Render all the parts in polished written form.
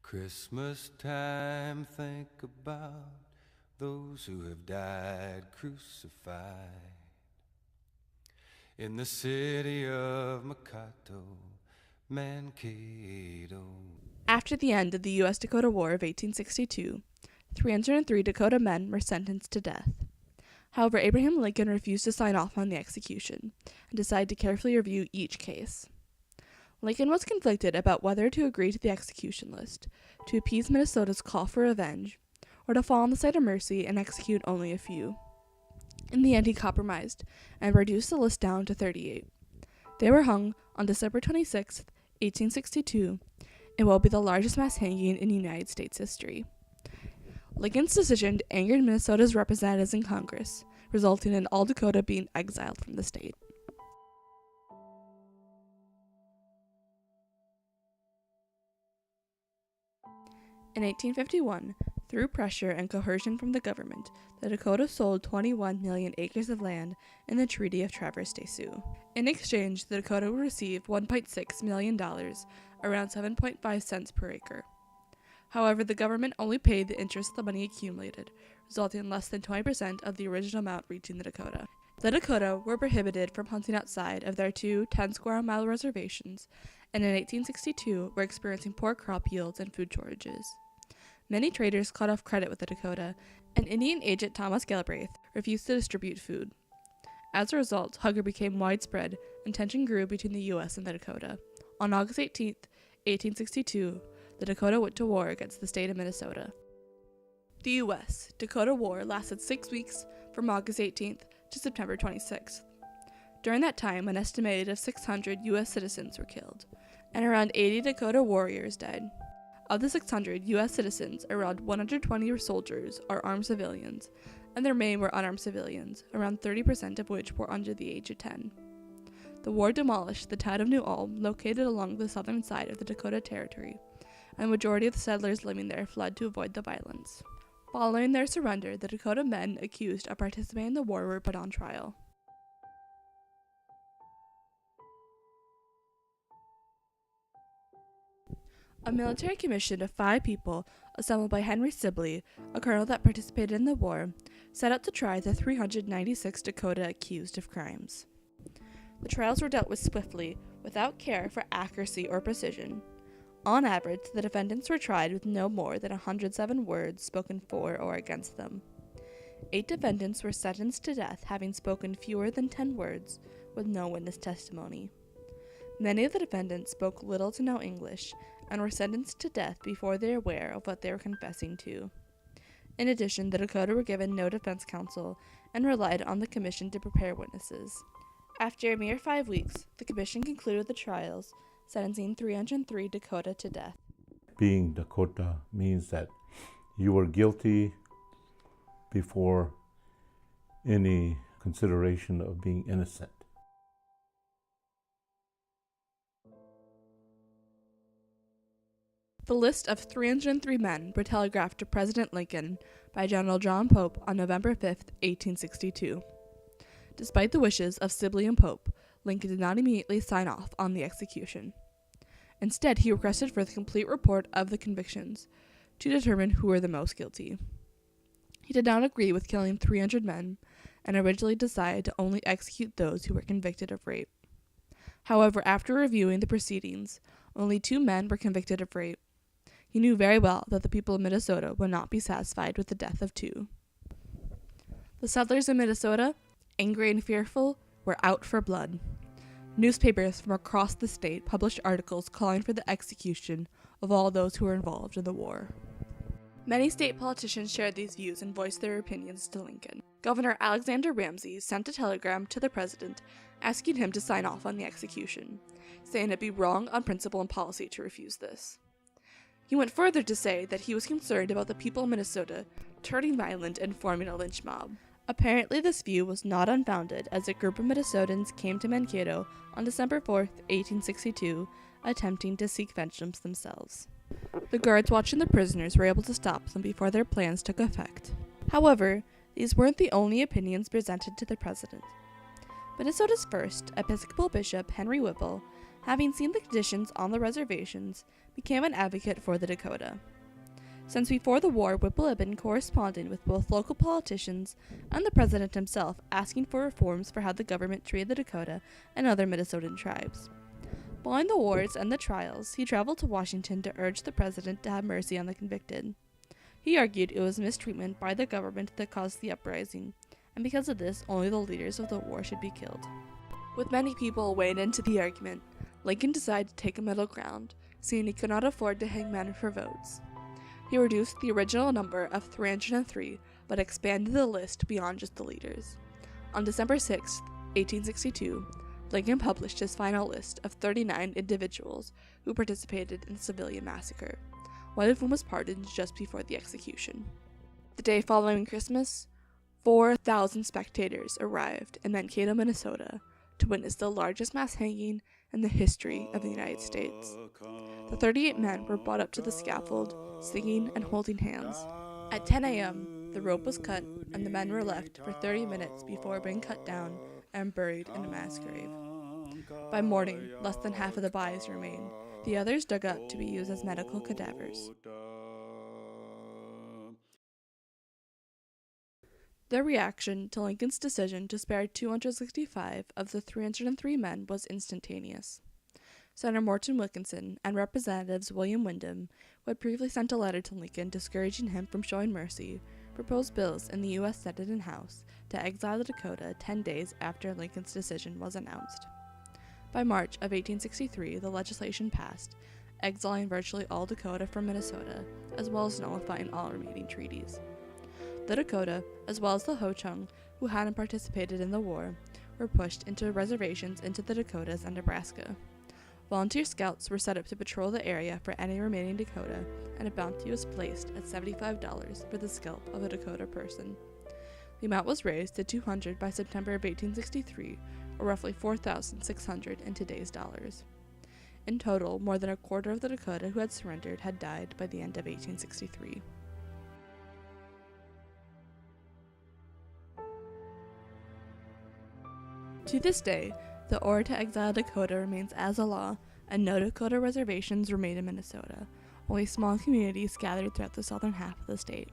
Christmas time, think about those who have died crucified in the city of Mankato, Mankato. After the end of the U.S.-Dakota War of 1862, 303 Dakota men were sentenced to death. However, Abraham Lincoln refused to sign off on the execution and decided to carefully review each case. Lincoln was conflicted about whether to agree to the execution list, to appease Minnesota's call for revenge, or to fall on the side of mercy and execute only a few. In the end, he compromised and reduced the list down to 38. They were hung on December 26, 1862, in what will be the largest mass hanging in United States history. Lincoln's decision angered Minnesota's representatives in Congress, resulting in all Dakota being exiled from the state. In 1851, through pressure and coercion from the government, the Dakota sold 21 million acres of land in the Treaty of Traverse des Sioux. In exchange, the Dakota would receive $1.6 million, around 7.5 cents per acre. However, the government only paid the interest the money accumulated, resulting in less than 20% of the original amount reaching the Dakota. The Dakota were prohibited from hunting outside of their two 10-square-mile reservations, and in 1862 were experiencing poor crop yields and food shortages. Many traders cut off credit with the Dakota, and Indian agent Thomas Galbraith refused to distribute food. As a result, hunger became widespread, and tension grew between the U.S. and the Dakota. On August 18, 1862, the Dakota went to war against the state of Minnesota. The U.S.-Dakota War lasted 6 weeks from August 18th to September 26th. During that time, an estimated 600 U.S. citizens were killed, and around 80 Dakota warriors died. Of the 600 U.S. citizens, around 120 were soldiers or armed civilians, and the remaining were unarmed civilians, around 30% of which were under the age of 10. The war demolished the town of New Ulm, located along the southern side of the Dakota Territory, and the majority of the settlers living there fled to avoid the violence. Following their surrender, the Dakota men accused of participating in the war were put on trial. A military commission of 5 people, assembled by Henry Sibley, a colonel that participated in the war, set out to try the 396 Dakota accused of crimes. The trials were dealt with swiftly, without care for accuracy or precision. On average, the defendants were tried with no more than 107 words spoken for or against them. 8 defendants were sentenced to death having spoken fewer than 10 words, with no witness testimony. Many of the defendants spoke little to no English, and were sentenced to death before they were aware of what they were confessing to. In addition, the Dakota were given no defense counsel and relied on the commission to prepare witnesses. After a mere 5 weeks, the commission concluded the trials, sentencing 303 Dakota to death. Being Dakota means that you were guilty before any consideration of being innocent. The list of 303 men were telegraphed to President Lincoln by General John Pope on November 5, 1862. Despite the wishes of Sibley and Pope, Lincoln did not immediately sign off on the execution. Instead, he requested for the complete report of the convictions to determine who were the most guilty. He did not agree with killing 300 men and originally decided to only execute those who were convicted of rape. However, after reviewing the proceedings, only 2 men were convicted of rape. He knew very well that the people of Minnesota would not be satisfied with the death of 2. The settlers in Minnesota, angry and fearful, were out for blood. Newspapers from across the state published articles calling for the execution of all those who were involved in the war. Many state politicians shared these views and voiced their opinions to Lincoln. Governor Alexander Ramsey sent a telegram to the president asking him to sign off on the execution, saying it'd be wrong on principle and policy to refuse this. He went further to say that he was concerned about the people of Minnesota turning violent and forming a lynch mob. Apparently, this view was not unfounded, as a group of Minnesotans came to Mankato on December 4, 1862, attempting to seek vengeance themselves. The guards watching the prisoners were able to stop them before their plans took effect. However, these weren't the only opinions presented to the president. Minnesota's first Episcopal Bishop, Henry Whipple, having seen the conditions on the reservations, became an advocate for the Dakota. Since before the war, Whipple had been corresponding with both local politicians and the president himself, asking for reforms for how the government treated the Dakota and other Minnesotan tribes. Following the wars and the trials, he traveled to Washington to urge the president to have mercy on the convicted. He argued it was mistreatment by the government that caused the uprising, and because of this, only the leaders of the war should be killed. With many people weighing into the argument, Lincoln decided to take a middle ground, seeing he could not afford to hang men for votes. He reduced the original number of 303, but expanded the list beyond just the leaders. On December 6, 1862, Lincoln published his final list of 39 individuals who participated in the civilian massacre, one of whom was pardoned just before the execution. The day following Christmas, 4,000 spectators arrived in Mankato, Minnesota, to witness the largest mass hanging in the history of the United States. The 38 men were brought up to the scaffold, singing and holding hands. At 10 a.m., the rope was cut, and the men were left for 30 minutes before being cut down and buried in a mass grave. By morning, less than half of the bodies remained, the others dug up to be used as medical cadavers. Their reaction to Lincoln's decision to spare 265 of the 303 men was instantaneous. Senator Morton Wilkinson and Representatives William Windom, who had previously sent a letter to Lincoln discouraging him from showing mercy, proposed bills in the U.S. Senate and House to exile the Dakota 10 days after Lincoln's decision was announced. By March of 1863, the legislation passed, exiling virtually all Dakota from Minnesota, as well as nullifying all remaining treaties. The Dakota, as well as the Ho-Chunk, who hadn't participated in the war, were pushed into reservations into the Dakotas and Nebraska. Volunteer scouts were set up to patrol the area for any remaining Dakota, and a bounty was placed at $75 for the scalp of a Dakota person. The amount was raised to $200 by September of 1863, or roughly $4,600 in today's dollars. In total, more than a quarter of the Dakota who had surrendered had died by the end of 1863. To this day, the order to exile Dakota remains as a law, and no Dakota reservations remain in Minnesota, only small communities scattered throughout the southern half of the state.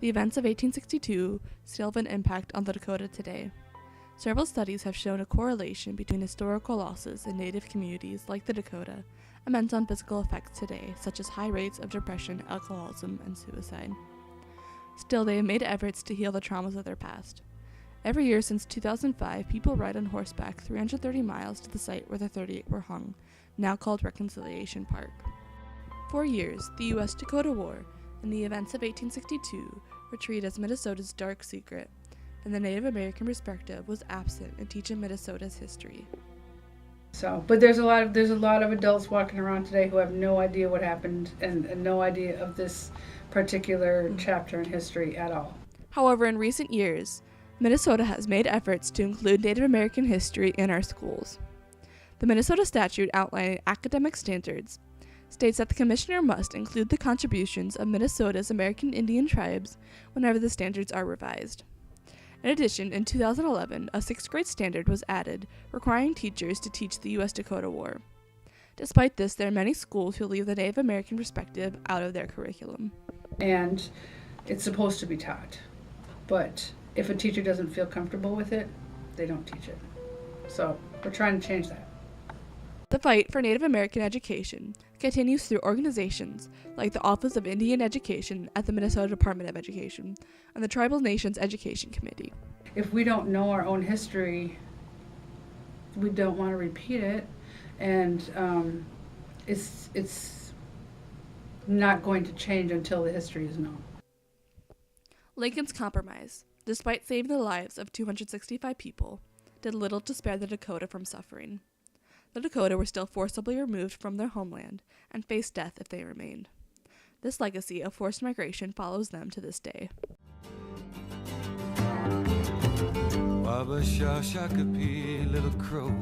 The events of 1862 still have an impact on the Dakota today. Several studies have shown a correlation between historical losses in Native communities like the Dakota and mental and physical effects today, such as high rates of depression, alcoholism, and suicide. Still, they have made efforts to heal the traumas of their past. Every year since 2005, people ride on horseback 330 miles to the site where the 38 were hung, now called Reconciliation Park. For years, the U.S.-Dakota War and the events of 1862 were treated as Minnesota's dark secret, and the Native American perspective was absent in teaching Minnesota's history. But there's a lot of adults walking around today who have no idea what happened and no idea of this particular chapter in history at all. However, in recent years, Minnesota has made efforts to include Native American history in our schools. The Minnesota statute outlining academic standards states that the commissioner must include the contributions of Minnesota's American Indian tribes whenever the standards are revised. In addition, in 2011, a 6th grade standard was added requiring teachers to teach the U.S.-Dakota War. Despite this, there are many schools who leave the Native American perspective out of their curriculum. And it's supposed to be taught, but if a teacher doesn't feel comfortable with it, they don't teach it. So we're trying to change that. The fight for Native American education continues through organizations like the Office of Indian Education at the Minnesota Department of Education and the Tribal Nations Education Committee. If we don't know our own history, we don't want to repeat it, and it's not going to change until the history is known. Lincoln's compromise, despite saving the lives of 265 people, did little to spare the Dakota from suffering. The Dakota were still forcibly removed from their homeland and faced death if they remained. This legacy of forced migration follows them to this day. Wabba-sha-shakapi, little crow,